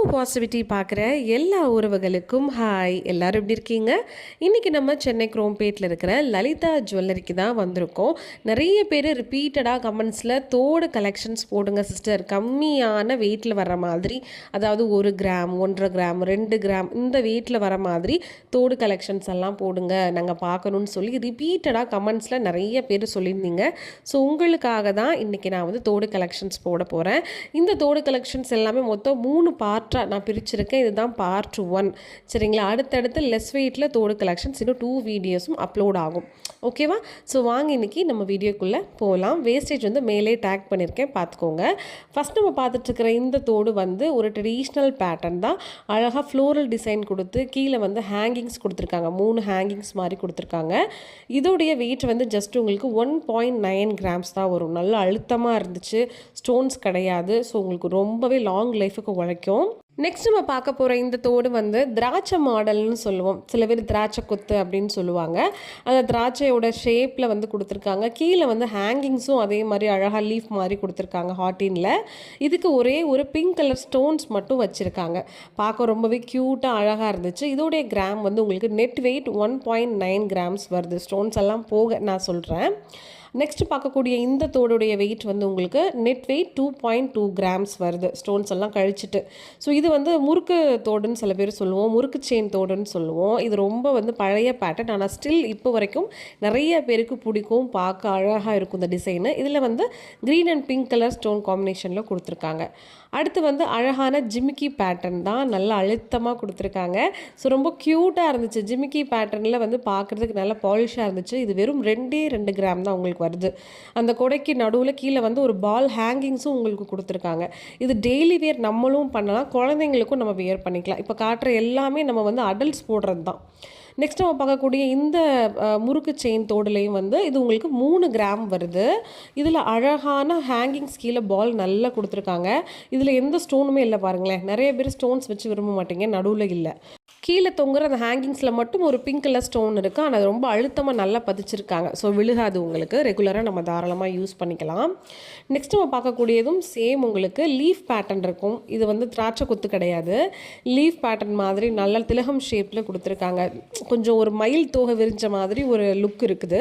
Ammu positivity பார்க்குற எல்லா உறவுகளுக்கும் ஹாய். எல்லாரும் எப்படி இருக்கீங்க? இன்றைக்கி நம்ம சென்னை குரோம்பேட்டில் இருக்கிற லலிதா ஜுவல்லரிக்கு தான் வந்திருக்கோம். நிறைய பேர் ரிப்பீட்டடாக கமெண்ட்ஸில் தோடு கலெக்ஷன்ஸ் போடுங்க சிஸ்டர், கம்மியான வெயிட்டில் வர மாதிரி, அதாவது 1 கிராம் 1.5 கிராம் 2 கிராம் இந்த வெயிட்டில் வர மாதிரி தோடு கலெக்ஷன்ஸ் எல்லாம் போடுங்க, நாங்கள் பார்க்கணுன்னு சொல்லி ரிப்பீட்டடாக கமெண்ட்ஸில் நிறைய பேர் சொல்லியிருந்தீங்க. ஸோ உங்களுக்காக தான் இன்றைக்கி நான் வந்து தோடு கலெக்ஷன்ஸ் போட போகிறேன். இந்த தோடு கலெக்ஷன்ஸ் எல்லாமே மொத்தம் 3 பார்ட்டாக நான் பிரிச்சிருக்கேன். இதுதான் பார்ட் 1 சரிங்களா. அடுத்தடுத்து லெஸ் வெயிட்டில் தோடு கலெக்ஷன்ஸ் இன்னும் 2 வீடியோஸும் அப்லோட் ஆகும். ஓகேவா? ஸோ வாங்க இன்றைக்கி நம்ம வீடியோக்குள்ளே போகலாம். வேஸ்டேஜ் வந்து மேலே டேக் பண்ணியிருக்கேன், பார்த்துக்கோங்க. ஃபஸ்ட் நம்ம பார்த்துட்ருக்கிற இந்த தோடு வந்து ஒரு ட்ரெடிஷ்னல் பேட்டர்ன் தான். அழகாக ஃப்ளோரல் டிசைன் கொடுத்து கீழே வந்து ஹேங்கிங்ஸ் கொடுத்துருக்காங்க. 3 ஹேங்கிங்ஸ் மாதிரி கொடுத்துருக்காங்க. இதோடைய வெயிட் வந்து ஜஸ்ட் உங்களுக்கு 1.9 கிராம்ஸ் தான் வரும். நல்ல அழுத்தமாக இருந்துச்சு, ஸ்டோன்ஸ் கிடையாது. ஸோ உங்களுக்கு ரொம்பவே லாங் லைஃபுக்கு உழைக்கும். நெக்ஸ்ட் நம்ம பார்க்க போகிற இந்த தோடு வந்து திராட்சை மாடல்னு சொல்லுவோம். சில பேர் திராட்சை கொத்து அப்படின்னு சொல்லுவாங்க. அந்த திராட்சையோட ஷேப்பில் வந்து கொடுத்துருக்காங்க. கீழே வந்து ஹேங்கிங்ஸும் அதே மாதிரி அழகாக லீஃப் மாதிரி கொடுத்துருக்காங்க ஹாட்டினில். இதுக்கு ஒரே ஒரு பிங்க் கலர் ஸ்டோன்ஸ் மட்டும் வச்சுருக்காங்க. பார்க்க ரொம்பவே க்யூட்டாக அழகாக இருந்துச்சு. இதோடைய கிராம் வந்து உங்களுக்கு நெட் வெயிட் 1.9 கிராம்ஸ் வருது. ஸ்டோன்ஸ் எல்லாம் போக நான் சொல்கிறேன். நெக்ஸ்ட் பார்க்கக்கூடிய இந்த தோடுடைய வெயிட் வந்து உங்களுக்கு நெட் வெயிட் 2.2 கிராம்ஸ் வருது, ஸ்டோன்ஸ் எல்லாம் கழிச்சிட்டு. ஸோ இது வந்து முறுக்கு தோடுன்னு சில பேர் சொல்லுவோம், முறுக்கு செயின் தோடுன்னு சொல்லுவோம். இது ரொம்ப வந்து பழைய பேட்டர்ன், ஆனால் ஸ்டில் இப்போ வரைக்கும் நிறைய பேருக்கு பிடிக்கும், பார்க்க அழகாக இருக்கும் இந்த டிசைனு. இதில் வந்து green and pink colour stone காம்பினேஷனில் கொடுத்துருக்காங்க. அடுத்து வந்து அழகான ஜிமிக்கி பேட்டர்ன் தான், நல்லா அழுத்தமாக கொடுத்துருக்காங்க. ஸோ ரொம்ப க்யூட்டாக இருந்துச்சு. ஜிமிக்கி பேட்டர்னில் வந்து பார்க்குறதுக்கு நல்லா பாலிஷாக இருந்துச்சு. இது வெறும் 2 கிராம் தான் உங்களுக்கு வருது. அந்த கொடைக்கு நடுவில் கீழே வந்து ஒரு பால் ஹேங்கிங்ஸும் உங்களுக்கு கொடுத்துருக்காங்க. இது டெய்லி வேர் நம்மளும் பண்ணலாம், குழந்தைங்களுக்கும் நம்ம வேர் பண்ணிக்கலாம். இப்போ காட்டுற எல்லாமே நம்ம வந்து அடல்ட்ஸ் போடுறது தான். நெக்ஸ்ட் நம்ம பார்க்கக்கூடிய இந்த முறுக்கு செயின் தோடுலையும் வந்து இது உங்களுக்கு 3 கிராம் வருது. இதில் அழகான ஹேங்கிங்ஸ் கீழே பால் நல்லா கொடுத்துருக்காங்க. இதில் எந்த ஸ்டோனுமே இல்லை பாருங்களேன். நிறைய பேர் ஸ்டோன்ஸ் வச்சு விரும்ப மாட்டீங்க, நடுவில் இல்லை. கீழே தொங்குற அந்த ஹேங்கிங்ஸில் மட்டும் ஒரு பிங்க் கலர் ஸ்டோன் இருக்குது, ஆனால் அது ரொம்ப அழுத்தமாக நல்லா பதிச்சிருக்காங்க. ஸோ விழுகாது, உங்களுக்கு ரெகுலராக நம்ம தாராளமாக யூஸ் பண்ணிக்கலாம். நெக்ஸ்ட் நம்ம பார்க்கக்கூடியதும் சேம் உங்களுக்கு லீஃப் பேட்டர்ன் இருக்கும். இது வந்து திராட்சை கொத்து கிடையாது, லீஃப் பேட்டர்ன் மாதிரி நல்ல திலகம் ஷேப்பில் கொடுத்துருக்காங்க. கொஞ்சம் ஒரு மயில் தோகை விரிஞ்ச மாதிரி ஒரு லுக் இருக்குது.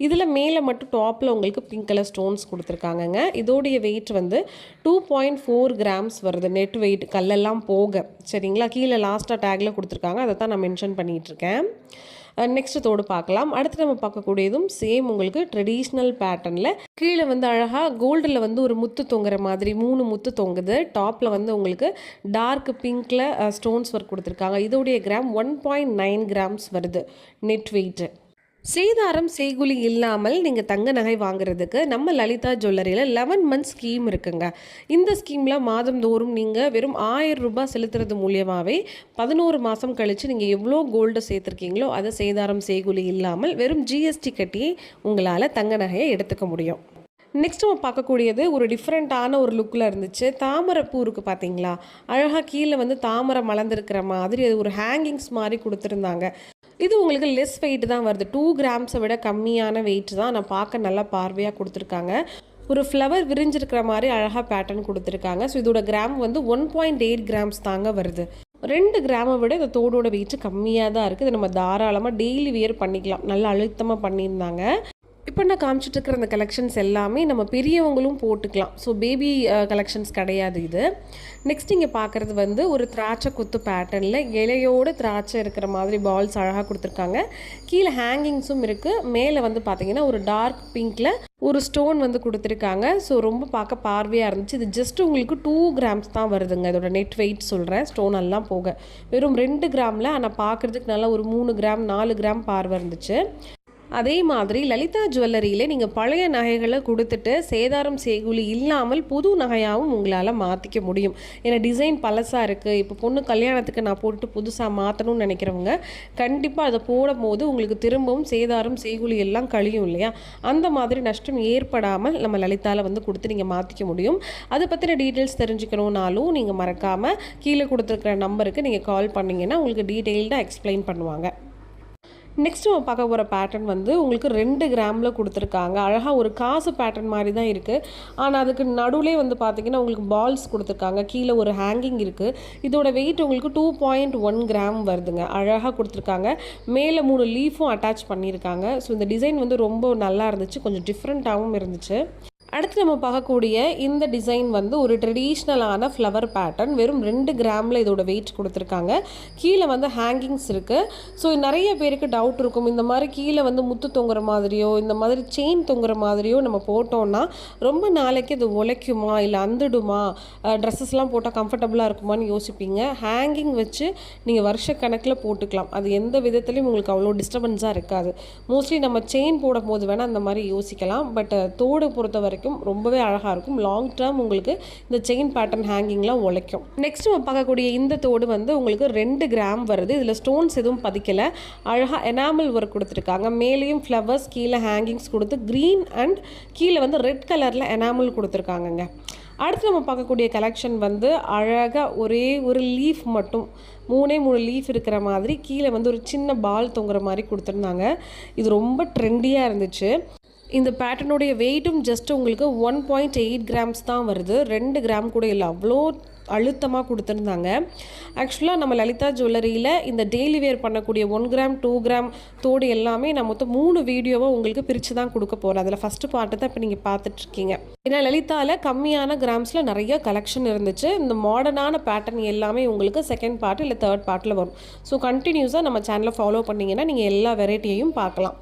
இதில் மேலே மட்டும் டாப்பில் உங்களுக்கு பிங்க் கலர் ஸ்டோன்ஸ் கொடுத்துருக்காங்கங்க. இதோடைய வெயிட் வந்து 2.4 கிராம்ஸ் வருது நெட் வெயிட், கல்லெல்லாம் போக. சரிங்களா? கீழே லாஸ்ட்டாக டேக்கில் கொடுத்துருக்காங்க, அதை தான் நான் மென்ஷன் பண்ணிகிட்ருக்கேன். நெக்ஸ்ட் தோடு பார்க்கலாம். அடுத்து நம்ம பார்க்கக்கூடியதும் சேம் உங்களுக்கு ட்ரெடிஷ்னல் பேட்டர்னில் கீழே வந்து அழகாக கோல்டில் வந்து ஒரு முத்து தொங்குற மாதிரி 3 முத்து தொங்குது. டாப்பில் வந்து உங்களுக்கு டார்க் பிங்க்கில் ஸ்டோன்ஸ் ஒர்க் கொடுத்துருக்காங்க. இதோடைய கிராம் 1.9 கிராம்ஸ் வருது நெட் வெயிட்டு. சேதாரம் செய்குலி இல்லாமல் நீங்கள் தங்க நகை வாங்குறதுக்கு நம்ம லலிதா ஜுவல்லரியில் 11 மந்த்ஸ் ஸ்கீம் இருக்குங்க. இந்த ஸ்கீமில் மாதந்தோறும் நீங்கள் வெறும் 1000 ரூபாய் செலுத்துறது மூலியமாகவே 11 மாதம் கழித்து நீங்கள் எவ்வளோ கோல்டு சேர்த்துருக்கீங்களோ அதை சேதாரம் செய்குலி இல்லாமல் வெறும் ஜிஎஸ்டி கட்டி உங்களால் தங்க நகையை எடுத்துக்க முடியும். நெக்ஸ்ட் நம்ம பார்க்கக்கூடியது ஒரு டிஃப்ரெண்ட்டான ஒரு லுக்கில் இருந்துச்சு. தாமரை பூ இருக்குது பார்த்தீங்களா, அழகாக கீழே வந்து தாமரை மலர்ந்துருக்கிற மாதிரி அது ஒரு ஹேங்கிங்ஸ் மாதிரி கொடுத்துருந்தாங்க. இது உங்களுக்கு லெஸ் வெயிட் தான் வருது, 2 கிராம்ஸை விட கம்மியான வெயிட் தான். நான் பார்க்க நல்லா பார்வையாக கொடுத்துருக்காங்க. ஒரு ஃப்ளவர் விரிஞ்சிருக்கிற மாதிரி அழகாக பேட்டர்ன் கொடுத்துருக்காங்க. ஸோ இதோட கிராம் வந்து 1.8 கிராம்ஸ் தாங்க வருது. 2 கிராமை விட இந்த தோடோட வெயிட் கம்மியாக தான் இருக்குது. இது நம்ம தாராளமாக டெய்லி வியர் பண்ணிக்கலாம். நல்லா அழுத்தமாக பண்ணியிருந்தாங்க. இப்போ நான் காமிச்சிட்டு இருக்கிற அந்த கலெக்ஷன்ஸ் எல்லாமே நம்ம பெரியவங்களும் போட்டுக்கலாம். ஸோ பேபி கலெக்ஷன்ஸ் கிடையாது இது. நெக்ஸ்ட் இங்கே பார்க்குறது வந்து ஒரு திராட்சை குத்து பேட்டர்னில் இலையோடு திராட்சை இருக்கிற மாதிரி பால்ஸ் அழகாக கொடுத்துருக்காங்க. கீழே ஹேங்கிங்ஸும் இருக்குது. மேலே வந்து பார்த்திங்கன்னா ஒரு டார்க் பிங்க்கில் ஒரு ஸ்டோன் வந்து கொடுத்துருக்காங்க. ஸோ ரொம்ப பார்க்க பார்வையாக இருந்துச்சு. இது ஜஸ்ட் உங்களுக்கு 2 கிராம்ஸ் தான் வருதுங்க. இதோட நெட் வெயிட் சொல்கிறேன், ஸ்டோன் எல்லாம் போக வெறும் 2 கிராமில். ஆனால் பார்க்குறதுக்கு நல்லா ஒரு 3 கிராம் 4 கிராம் பார்வை இருந்துச்சு. அதே மாதிரி லலிதா ஜுவல்லரியிலே நீங்கள் பழைய நகைகளை கொடுத்துட்டு சேதாரம் செய்குலி இல்லாமல் புது நகையாகவும் உங்களால் மாற்றிக்க முடியும். ஏன்னா டிசைன் பழசாக இருக்குது, இப்போ பொண்ணு கல்யாணத்துக்கு நான் போட்டுட்டு புதுசாக மாற்றணும்னு நினைக்கிறவங்க கண்டிப்பாக அதை போடும் போது உங்களுக்கு திரும்பவும் சேதாரம் செய்குலி எல்லாம் கழியும் இல்லையா, அந்த மாதிரி நஷ்டம் ஏற்படாமல் நம்ம லலிதாவில் வந்து கொடுத்து நீங்கள் மாற்றிக்க முடியும். அதை பற்றின டீட்டெயில்ஸ் தெரிஞ்சுக்கணுன்னாலும் நீங்கள் மறக்காமல் கீழே கொடுத்துருக்குற நம்பருக்கு நீங்கள் கால் பண்ணிங்கன்னா உங்களுக்கு டீட்டெயில்டாக எக்ஸ்பிளைன் பண்ணுவாங்க. நெக்ஸ்ட் நம்ம பார்க்க போகிற பேட்டர்ன் வந்து உங்களுக்கு 2 கிராமில் கொடுத்துருக்காங்க. அழகாக ஒரு காசு பேட்டர்ன் மாதிரி தான் இருக்குது. ஆனால் அதுக்கு நடுவுலே வந்து பார்த்திங்கன்னா உங்களுக்கு பால்ஸ் கொடுத்துருக்காங்க. கீழே ஒரு ஹேங்கிங் இருக்குது. இதோட வெயிட் உங்களுக்கு 2.1 கிராம் வருதுங்க. அழகாக கொடுத்துருக்காங்க. மேலே 3 லீஃபும் அட்டாச் பண்ணியிருக்காங்க. ஸோ இந்த டிசைன் வந்து ரொம்ப நல்லா இருந்துச்சு, கொஞ்சம் டிஃப்ரெண்ட்டாகவும் இருந்துச்சு. அடுத்து நம்ம பார்க்கக்கூடிய இந்த டிசைன் வந்து ஒரு ட்ரெடிஷ்னலான ஃப்ளவர் பேட்டர்ன். வெறும் 2 கிராமில் இதோட வெயிட் கொடுத்துருக்காங்க. கீழே வந்து ஹேங்கிங்ஸ் இருக்குது. ஸோ நிறைய பேருக்கு டவுட் இருக்கும், இந்த மாதிரி கீழே வந்து முத்து தொங்குற மாதிரியோ இந்த மாதிரி செயின் தொங்குற மாதிரியோ நம்ம போட்டோம்னா ரொம்ப நாளைக்கு அது உழைக்குமா இல்லை அந்துடுமா, ட்ரெஸ்ஸஸ்லாம் போட்டால் கம்ஃபர்டபுளாக இருக்குமான்னு யோசிப்பீங்க. ஹேங்கிங் வச்சு நீங்கள் வருஷக்கணக்கில் போட்டுக்கலாம். அது எந்த விதத்துலையும் உங்களுக்கு அவ்வளோ டிஸ்டர்பன்ஸாக இருக்காது. மோஸ்ட்லி நம்ம செயின் போடும் போது வேணால் அந்த மாதிரி யோசிக்கலாம். பட் தோடு பொறுத்த வரைக்கும் ரொம்பவே அழகாக இருக்கும். லாங் டேர்ம் உங்களுக்கு இந்த செயின் பேட்டர்ன் ஹேங்கிங்லாம் உழைக்கும். நெக்ஸ்ட் நம்ம பார்க்கக்கூடிய இந்த தோடு வந்து உங்களுக்கு 2 கிராம் வருது. இதில் ஸ்டோன்ஸ் எதுவும் பதிக்கலை. அழகாக எனாமல் ஒர்க் கொடுத்துருக்காங்க. மேலேயும் ஃப்ளவர்ஸ், கீழே ஹேங்கிங்ஸ் கொடுத்து க்ரீன் அண்ட் கீழே வந்து ரெட் கலரில் எனாமல் கொடுத்துருக்காங்கங்க. அடுத்து நம்ம பார்க்கக்கூடிய கலெக்ஷன் வந்து அழகாக ஒரே ஒரு லீஃப் மட்டும் 3 லீஃப் இருக்கிற மாதிரி கீழே வந்து ஒரு சின்ன பால் தொங்குற மாதிரி கொடுத்துருந்தாங்க. இது ரொம்ப ட்ரெண்டியாக இருந்துச்சு. இந்த பேட்டர்னுடைய வெயிட்டும் ஜஸ்ட் உங்களுக்கு 1.8 கிராம்ஸ் தான் வருது. 2 கிராம் கூட இல்லை, அவ்வளோ அழுத்தமாக கொடுத்துருந்தாங்க. ஆக்சுவலாக நம்ம லலிதா ஜுவல்லரியில் இந்த டெய்லி வேர் பண்ணக்கூடிய 1 கிராம் 2 கிராம் தோடு எல்லாமே நான் மொத்தம் 3 வீடியோவாக உங்களுக்கு பிரித்து தான் கொடுக்க போகிறேன். அதில் ஃபஸ்ட்டு பார்ட்டு தான் இப்போ நீங்கள் பார்த்துட்ருக்கீங்க. ஏன்னா லலிதாவில் கம்மியான கிராம்ஸில் நிறைய கலெக்ஷன் இருந்துச்சு. இந்த மாடர்னான பேட்டர்ன் எல்லாமே உங்களுக்கு செகண்ட் பார்ட் இல்லை தேர்ட் பார்ட்டில் வரும். ஸோ கண்டினியூஸாக நம்ம சேனலை ஃபாலோ பண்ணிங்கன்னா நீங்கள் எல்லா வெரைட்டியையும் பார்க்கலாம்.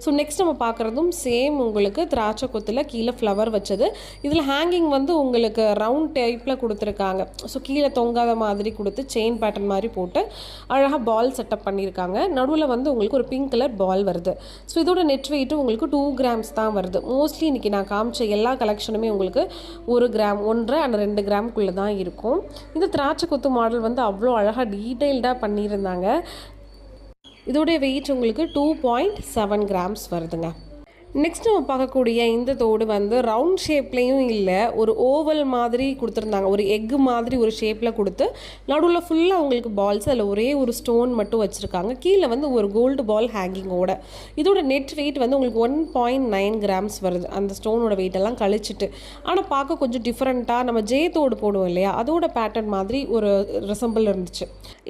ஸோ நெக்ஸ்ட் நம்ம பார்க்குறதும் சேம் உங்களுக்கு திராட்சை கொத்தில் கீழே ஃப்ளவர் வச்சது. இதில் ஹேங்கிங் வந்து உங்களுக்கு ரவுண்ட் டைப்பில் கொடுத்துருக்காங்க. ஸோ கீழே தொங்காத மாதிரி கொடுத்து செயின் பேட்டர்ன் மாதிரி போட்டு அழகாக பால் செட்டப் பண்ணியிருக்காங்க. நடுவில் வந்து உங்களுக்கு ஒரு பிங்க் கலர் பால் வருது. ஸோ இதோட நெட் வெயிட்டும் உங்களுக்கு 2 கிராம்ஸ் தான் வருது. மோஸ்ட்லி இன்றைக்கி நான் காமிச்ச எல்லா கலெக்ஷனுமே உங்களுக்கு 1 கிராம் 1 அண்ட் 2 கிராமுக்குள்ளே தான் இருக்கும். இந்த திராட்சை கொத்து மாடல் வந்து அவ்வளோ அழகாக டீட்டெயில்டாக பண்ணியிருந்தாங்க. இதோடைய வெயிட் உங்களுக்கு 2.7 கிராம்ஸ் வருதுங்க. நெக்ஸ்ட் நம்ம பார்க்கக்கூடிய இந்த தோடு வந்து ரவுண்ட் ஷேப்லேயும் இல்லை, ஒரு ஓவல் மாதிரி கொடுத்துருந்தாங்க. ஒரு எக்கு மாதிரி ஒரு ஷேப்பில் கொடுத்து நடுவில் ஃபுல்லாக உங்களுக்கு பால்ஸ், அதில் ஒரே ஒரு ஸ்டோன் மட்டும் வச்சுருக்காங்க. கீழே வந்து ஒரு கோல்டு பால் ஹேங்கிங்கோட. இதோட நெட் வெயிட் வந்து உங்களுக்கு 1.9 கிராம்ஸ் வருது, அந்த ஸ்டோனோட வெயிட்டெல்லாம் கழிச்சிட்டு. ஆனால் பார்க்க கொஞ்சம் டிஃப்ரெண்ட்டாக நம்ம தோடு போடுவோம் இல்லையா, அதோட பேட்டர்ன் மாதிரி ஒரு ரிசம்பிள் இருந்துச்சு.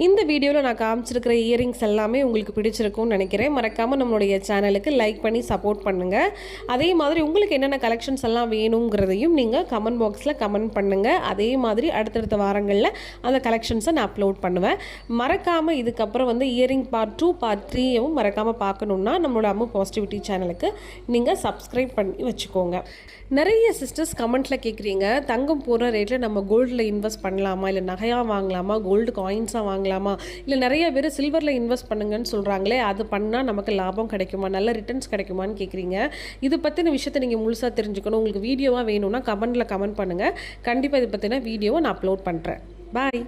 இந்த வீடியோவில் நான் காமிச்சிருக்கிற இயரிங்ஸ் எல்லாமே உங்களுக்கு பிடிச்சிருக்கும்னு நினைக்கிறேன். மறக்காமல் நம்மளுடைய சேனலுக்கு லைக் பண்ணி சப்போர்ட் பண்ணுங்கள். அதே மாதிரி உங்களுக்கு என்னென்ன கலெக்ஷன்ஸ் எல்லாம் வேணுங்கிறதையும் நீங்கள் கமெண்ட் பாக்ஸில் கமெண்ட் பண்ணுங்கள். அதே மாதிரி அடுத்தடுத்த வாரங்களில் அந்த கலெக்ஷன்ஸை நான் அப்லோட் பண்ணுவேன். மறக்காமல் இதுக்கப்புறம் வந்து இயரிங் பார்ட் 2 பார்ட் 3யும் மறக்காமல் பார்க்கணுன்னா நம்மளோட அம்மு பாசிட்டிவிட்டி சேனலுக்கு நீங்கள் சப்ஸ்கிரைப் பண்ணி வச்சுக்கோங்க. நிறைய சிஸ்டர்ஸ் கமெண்ட்டில் கேட்குறீங்க, தங்கம் போடுற ரேட்டில் நம்ம கோல்டில் இன்வெஸ்ட் பண்ணலாமா, இல்லை நகையாக வாங்கலாமா, கோல்டு காயின்ஸாக வாங்கலாமா, இல்லை நிறைய பேர் சில்வரில் இன்வெஸ்ட் பண்ணுங்கன்னு சொல்கிறாங்களே, அது பண்ணால் நமக்கு லாபம் கிடைக்குமா, நல்ல ரிட்டர்ன்ஸ் கிடைக்குமான்னு கேட்குறீங்க. இது பற்றின விஷயத்தை நீங்கள் முழுசாக தெரிஞ்சுக்கணும், உங்களுக்கு வீடியோவாக வேணும்னா கமெண்ட்டில் கமெண்ட் பண்ணுங்கள். கண்டிப்பாக இதை பற்றின வீடியோவை நான் அப்லோட் பண்ணுறேன். பாய்.